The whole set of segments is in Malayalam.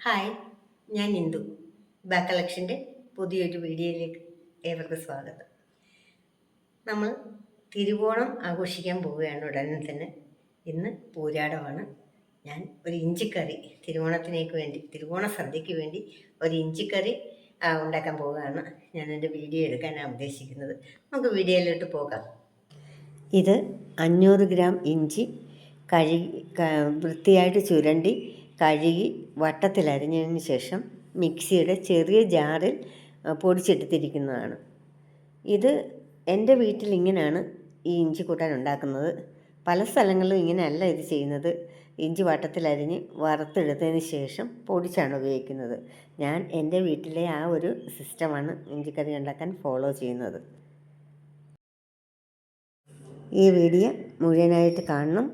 ഹായ്, ഞാൻ ഇന്ദു. ബാക്ക് കളക്ഷൻ്റെ പുതിയൊരു വീഡിയോയിലേക്ക് ഏവർക്കും സ്വാഗതം. നമ്മൾ തിരുവോണം ആഘോഷിക്കാൻ പോവുകയാണ് ഉടനെ തന്നെ. ഇന്ന് പൂരാടമാണ്. ഞാൻ ഒരു ഇഞ്ചിക്കറി തിരുവോണ സദ്യക്ക് വേണ്ടി ഒരു ഇഞ്ചിക്കറി ഉണ്ടാക്കാൻ പോവുകയാണ്. ഞാൻ എൻ്റെ വീഡിയോ എടുക്കാനാണ് ഉദ്ദേശിക്കുന്നത്. നമുക്ക് വീഡിയോയിലോട്ട് പോകാം. ഇത് 500 ഗ്രാം ഇഞ്ചി വൃത്തിയായിട്ട് ചുരണ്ടി കഴുകി വട്ടത്തിലരിഞ്ഞതിന് ശേഷം മിക്സിയുടെ ചെറിയ ജാറിൽ പൊടിച്ചെടുത്തിരിക്കുന്നതാണ്. ഇത് എൻ്റെ വീട്ടിൽ ഇങ്ങനെയാണ് ഈ ഇഞ്ചി കൂട്ടാൻ ഉണ്ടാക്കുന്നത്. പല സ്ഥലങ്ങളിലും ഇങ്ങനെയല്ല ഇത് ചെയ്യുന്നത്. ഇഞ്ചി വട്ടത്തിലരിഞ്ഞ് വറുത്തെടുത്തതിന് ശേഷം പൊടിച്ചാണ് ഉപയോഗിക്കുന്നത്. ഞാൻ എൻ്റെ വീട്ടിലെ ആ ഒരു സിസ്റ്റമാണ് ഇഞ്ചിക്കറി ഉണ്ടാക്കാൻ ഫോളോ ചെയ്യുന്നത്. ഈ വീഡിയോ മുഴുവനായിട്ട് കാണണം.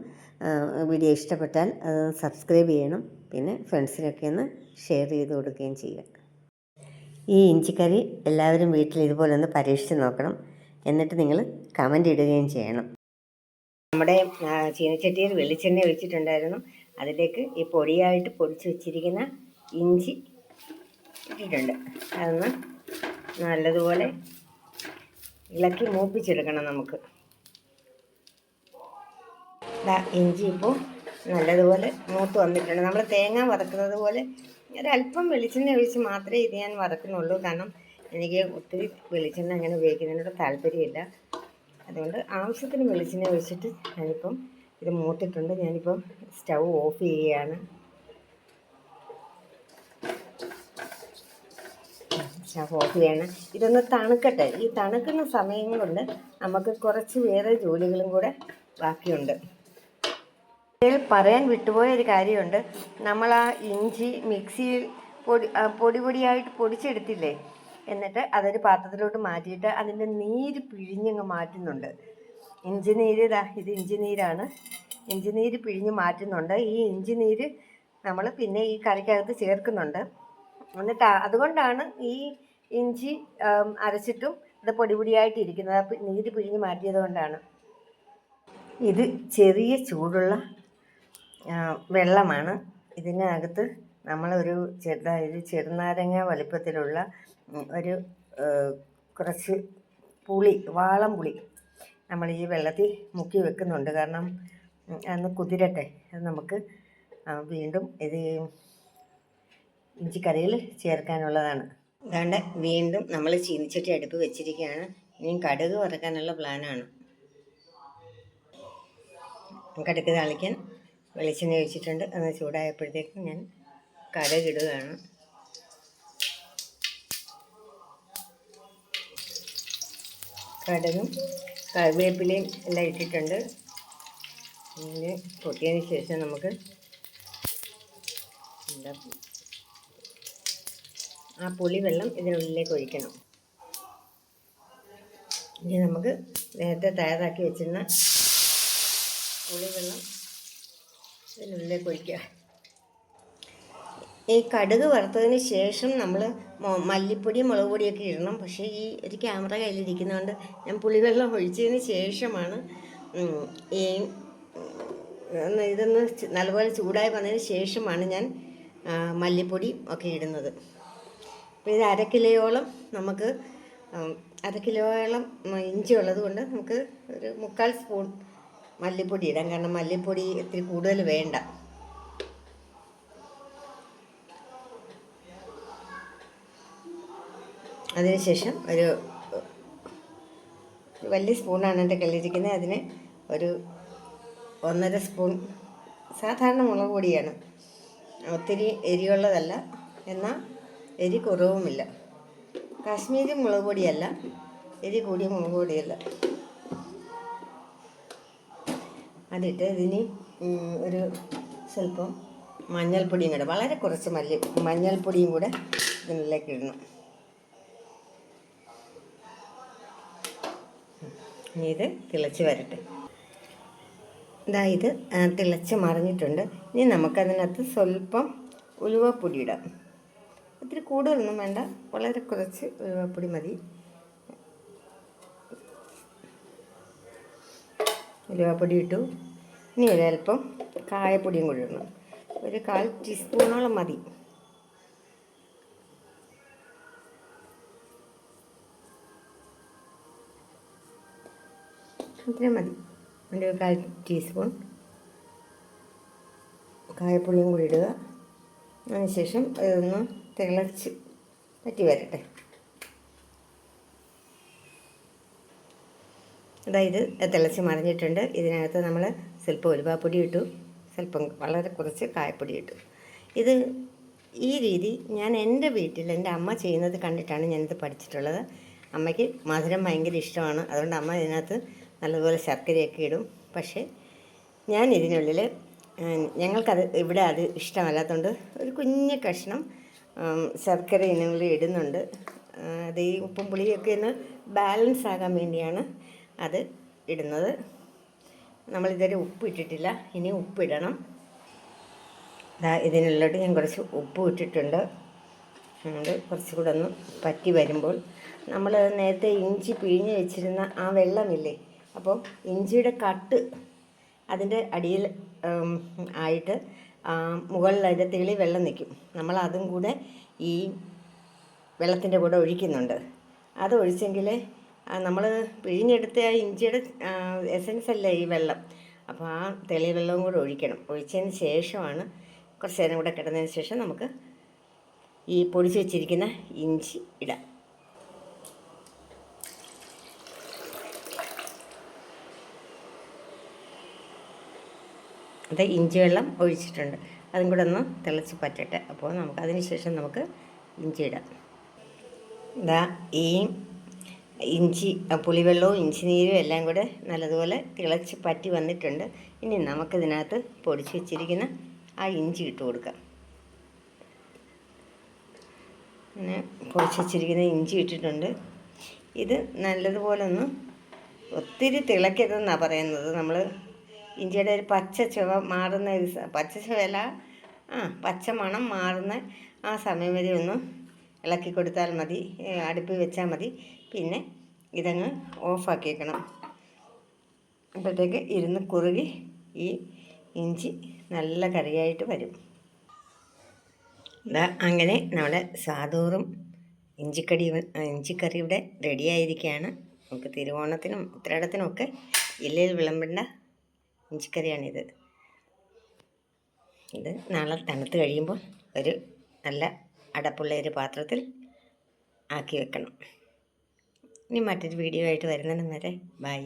വീഡിയോ ഇഷ്ടപ്പെട്ടാൽ സബ്സ്ക്രൈബ് ചെയ്യണം. പിന്നെ ഫ്രണ്ട്സിനൊക്കെ ഒന്ന് ഷെയർ ചെയ്ത് കൊടുക്കുകയും ചെയ്യുക. ഈ ഇഞ്ചിക്കറി എല്ലാവരും വീട്ടിൽ ഇതുപോലെ ഒന്ന് പരീക്ഷിച്ച് നോക്കണം. എന്നിട്ട് നിങ്ങൾ കമൻ്റ് ഇടുകയും ചെയ്യണം. നമ്മുടെ ചീനച്ചട്ടിയിൽ വെളിച്ചെണ്ണ ഒഴിച്ചിട്ടുണ്ടായിരുന്നു. അതിലേക്ക് ഈ പൊടിയായിട്ട് പൊടിച്ച് വെച്ചിരിക്കുന്ന ഇഞ്ചി ഇട്ടിട്ടുണ്ട്. അതൊന്ന് നല്ലതുപോലെ ഇളക്കി മൂപ്പിച്ചെടുക്കണം നമുക്ക്. ഇഞ്ചി ഇപ്പോൾ നല്ലതുപോലെ മൂത്ത് വന്നിട്ടുണ്ട്. നമ്മൾ തേങ്ങ വറക്കുന്നത് പോലെ ഒരല്പം വെളിച്ചെണ്ണ ഒഴിച്ച് മാത്രമേ ഇത് ഞാൻ വറക്കുന്നുള്ളൂ. കാരണം എനിക്ക് ഒത്തിരി വെളിച്ചെണ്ണ അങ്ങനെ ഉപയോഗിക്കുന്നതിനോട് താല്പര്യമില്ല. അതുകൊണ്ട് ആവശ്യത്തിന് വെളിച്ചെണ്ണ ഒഴിച്ചിട്ട് ഞാനിപ്പം ഇത് മൂത്തിട്ടുണ്ട്. ഞാനിപ്പം സ്റ്റൗ ഓഫ് ചെയ്യുകയാണ്. സ്റ്റൗ ഓഫ് ചെയ്യണം. ഇതൊന്ന് തണുക്കട്ടെ. ഈ തണുക്കുന്ന സമയം കൊണ്ട് നമുക്ക് കുറച്ച് വേറെ ജോലികളും കൂടെ ബാക്കിയുണ്ട്. പറയാൻ വിട്ടുപോയ ഒരു കാര്യമുണ്ട്. നമ്മൾ ആ ഇഞ്ചി മിക്സിയിൽ പൊടിയായിട്ട് പൊടിച്ചെടുത്തില്ലേ, എന്നിട്ട് അതൊരു പാത്രത്തിലോട്ട് മാറ്റിയിട്ട് അതിൻ്റെ നീര് പിഴിഞ്ഞങ്ങ് മാറ്റുന്നുണ്ട്. ഇഞ്ചി നീര് ഇത് ഇഞ്ചി നീരാണ്. ഇഞ്ചി നീര് പിഴിഞ്ഞ് മാറ്റുന്നുണ്ട്. ഈ ഇഞ്ചി നീര് നമ്മൾ പിന്നെ ഈ കറിക്കകത്ത് ചേർക്കുന്നുണ്ട്. എന്നിട്ട് അതുകൊണ്ടാണ് ഈ ഇഞ്ചി അരച്ചിട്ടും ഇത് പൊടിയായിട്ടിരിക്കുന്നത്. നീര് പിഴിഞ്ഞ് മാറ്റിയത് കൊണ്ടാണ്. ഇത് ചെറിയ ചൂടുള്ള വെള്ളമാണ്. ഇതിനകത്ത് നമ്മളൊരു ചെറുനാരങ്ങ വലിപ്പത്തിലുള്ള ഒരു കുറച്ച് വാളം പുളി നമ്മൾ ഈ വെള്ളത്തിൽ മുക്കി വെക്കുന്നുണ്ട്. കാരണം അതൊന്ന് കുതിരട്ടെ. അത് നമുക്ക് വീണ്ടും ഇത് ഇഞ്ചിക്കറിയിൽ ചേർക്കാനുള്ളതാണ്. അതുകൊണ്ട് വീണ്ടും നമ്മൾ ചീനിച്ചട്ടി അടുപ്പ് വെച്ചിരിക്കുകയാണ്. ഇനി കടുക് വറക്കാനുള്ള പ്ലാനാണ്. കടുക് താളിക്കാൻ വെളിച്ചെണ്ണ ഒഴിച്ചിട്ടുണ്ട്. അത് ചൂടായപ്പോഴത്തേക്കും ഞാൻ കടുകിടുകയാണ്. കടുകും കറിവേപ്പിലയും എല്ലാം ഇട്ടിട്ടുണ്ട്. ഇതിന് പൊട്ടിയതിന് ശേഷം നമുക്ക് ആ പുളിവെള്ളം ഇതിനുള്ളിലേക്ക് ഒഴിക്കണം. ഇനി നമുക്ക് നേരത്തെ തയ്യാറാക്കി വെച്ചിരുന്ന പുളിവെള്ളം ഇതിനുള്ളിലേക്ക് ഒഴിക്കുക. ഈ കടുക് വറുത്തതിന് ശേഷം നമ്മൾ മല്ലിപ്പൊടി മുളക് പൊടിയൊക്കെ ഇടണം. പക്ഷേ ഈ ഒരു ക്യാമറ കയ്യിലിരിക്കുന്നതുകൊണ്ട് ഞാൻ പുളിവെള്ളം ഒഴിച്ചതിന് ശേഷമാണ് ഇതൊന്ന് നല്ലപോലെ ചൂടായി വന്നതിന് ശേഷമാണ് ഞാൻ മല്ലിപ്പൊടി ഒക്കെ ഇടുന്നത്. അപ്പോൾ ഇത് അര കിലോയോളം ഇഞ്ചി ഉള്ളത് കൊണ്ട് നമുക്ക് ഒരു 3/4 സ്പൂൺ മല്ലിപ്പൊടി ഇടാം. കാരണം മല്ലിപ്പൊടി ഇത്തിരി കൂടുതൽ വേണ്ട. അതിനുശേഷം ഒരു വലിയ സ്പൂണാണ് എൻ്റെ കയ്യിലിരിക്കുന്നത്. അതിന് ഒരു 1.5 സ്പൂൺ സാധാരണ മുളക് പൊടിയാണ്. ഒത്തിരി എരിയുള്ളതല്ല, എന്നാൽ എരി കുറവുമില്ല. കാശ്മീരി മുളക് പൊടിയല്ല, എരി കൂടിയ മുളക് പൊടിയല്ല. അതിട്ട് ഇതിന് ഒരു സ്വല്പം മഞ്ഞൾപ്പൊടിയും കൂടെ, വളരെ കുറച്ച് മഞ്ഞൾപ്പൊടിയും കൂടെ ഇതിലേക്ക് ഇടണം. ഇനി ഇത് തിളച്ച് വരട്ടെ. ഇത് തിളച്ച് മറിഞ്ഞിട്ടുണ്ട്. ഇനി നമുക്കതിനകത്ത് സ്വല്പം ഉലുവപ്പൊടി ഇടാം. ഒത്തിരി കൂടുതലൊന്നും വേണ്ട, വളരെ കുറച്ച് ഉലുവപ്പൊടി മതി. ഉലുവപ്പൊടി ഇട്ടു. ഇനി ഒരല്പം കായപ്പൊടിയും കൂടി ഇടണം. ഒരു 1/4 ടീസ്പൂണോളം മതി. അത്രയും മതി. ഒരു 1/4 ടീസ്പൂൺ കായപ്പൊടിയും കൂടി ഇടുക. അതിനുശേഷം ഇതൊന്ന് തിളച്ച് പറ്റി വരട്ടെ. അതായത് തിളച്ച് മറിഞ്ഞിട്ടുണ്ട്. ഇതിനകത്ത് നമ്മൾ സ്വല്പം ഉലുവാപ്പൊടി ഇട്ടു, സ്വല്പം വളരെ കുറച്ച് കായപ്പൊടി ഇട്ടു. ഇത് ഈ രീതി ഞാൻ എൻ്റെ വീട്ടിൽ എൻ്റെ അമ്മ ചെയ്യുന്നത് കണ്ടിട്ടാണ് ഞാനിത് പഠിച്ചിട്ടുള്ളത്. അമ്മയ്ക്ക് മധുരം ഭയങ്കര ഇഷ്ടമാണ്. അതുകൊണ്ട് അമ്മ ഇതിനകത്ത് നല്ലതുപോലെ ശർക്കരയൊക്കെ ഇടും. പക്ഷേ ഞാൻ ഇതിനുള്ളിൽ ഞങ്ങൾക്കത് ഇവിടെ അത് ഇഷ്ടമല്ലാത്തതുകൊണ്ട് ഒരു കുഞ്ഞ് കഷ്ണം ശർക്കര ഇതിനുള്ളിൽ ഇടുന്നുണ്ട്. അത് ഈ ഉപ്പും പുളിയൊക്കെ ഒന്ന് ബാലൻസ് ആകാൻ വേണ്ടിയാണ് അത് ഇടുന്നത്. നമ്മളിതുവരെ ഉപ്പ് ഇട്ടിട്ടില്ല, ഇനി ഉപ്പിടണം. ഇതിനുള്ളിലോട്ട് ഞാൻ കുറച്ച് ഉപ്പ് ഇട്ടിട്ടുണ്ട്. അത് കുറച്ചുകൂടെ ഒന്ന് പറ്റി വരുമ്പോൾ നമ്മൾ നേരത്തെ ഇഞ്ചി പിഴിഞ്ഞ് വെച്ചിരുന്ന ആ വെള്ളമില്ലേ, അപ്പോൾ ഇഞ്ചിയുടെ കട്ട് അതിൻ്റെ അടിയിൽ ആയിട്ട് മുകളിൽ അതിൻ്റെ തെളി വെള്ളം നിൽക്കും. നമ്മൾ അതും കൂടെ ഈ വെള്ളത്തിൻ്റെ കൂടെ ഒഴിക്കുന്നുണ്ട്. അത് ഒഴിച്ചെങ്കിൽ നമ്മൾ പിഴിഞ്ഞെടുത്ത ആ ഇഞ്ചിയുടെ എസൻസ് അല്ലേ ഈ വെള്ളം. അപ്പോൾ ആ തെളി വെള്ളവും കൂടെ ഒഴിക്കണം. ഒഴിച്ചതിന് ശേഷമാണ് കുറച്ച് നേരം കൂടെ കിടന്നതിന് ശേഷം നമുക്ക് ഈ പൊടിച്ച് വെച്ചിരിക്കുന്ന ഇഞ്ചി ഇടാം. അത് ഇഞ്ചി വെള്ളം ഒഴിച്ചിട്ടുണ്ട്. അതും കൂടെ ഒന്ന് തിളച്ച് പറ്റട്ടെ. അപ്പോൾ അതിന് ശേഷം നമുക്ക് ഇഞ്ചി ഇടാം. ഈ ഇഞ്ചി പുളിവെള്ളവും ഇഞ്ചി നീരും എല്ലാം കൂടെ നല്ലതുപോലെ തിളച്ച് പറ്റി വന്നിട്ടുണ്ട്. ഇനി നമുക്കിതിനകത്ത് പൊടിച്ച് വെച്ചിരിക്കുന്ന ആ ഇഞ്ചി ഇട്ട് കൊടുക്കാം. പിന്നെ പൊടിച്ച് വെച്ചിരിക്കുന്ന ഇഞ്ചി ഇട്ടിട്ടുണ്ട്. ഇത് നല്ലതുപോലെ ഒന്ന് ഒത്തിരി തിളക്കരുതെന്നാണ് പറയുന്നത്. നമ്മൾ ഇഞ്ചിയുടെ ഒരു പച്ച ചുവ മാറുന്ന ഒരു പച്ച ചുവല പച്ച മണം മാറുന്ന ആ സമയം വരെ ഒന്ന് ഇളക്കി കൊടുത്താൽ മതി. അടുപ്പിൽ വെച്ചാൽ മതി. പിന്നെ ഇതങ്ങ് ഓഫാക്കിയേക്കണം. അപ്പോഴത്തേക്ക് ഇരുന്ന് കുറുകി ഈ ഇഞ്ചി നല്ല കറിയായിട്ട് വരും. അങ്ങനെ നമ്മുടെ സാധൂറും ഇഞ്ചിക്കറി ഇവിടെ റെഡിയായിരിക്കുകയാണ്. നമുക്ക് തിരുവോണത്തിനും ഉത്രാടത്തിനും ഒക്കെ ഇലയിൽ വിളമ്പേണ്ട ഇഞ്ചിക്കറിയാണിത്. ഇത് നാളെ തണുത്ത് കഴിയുമ്പോൾ ഒരു നല്ല അടപ്പുള്ള ഒരു പാത്രത്തിൽ ആക്കി വെക്കണം. ഇനി മറ്റൊരു വീഡിയോ ആയിട്ട് വരുന്നതിന് വരെ ബൈ.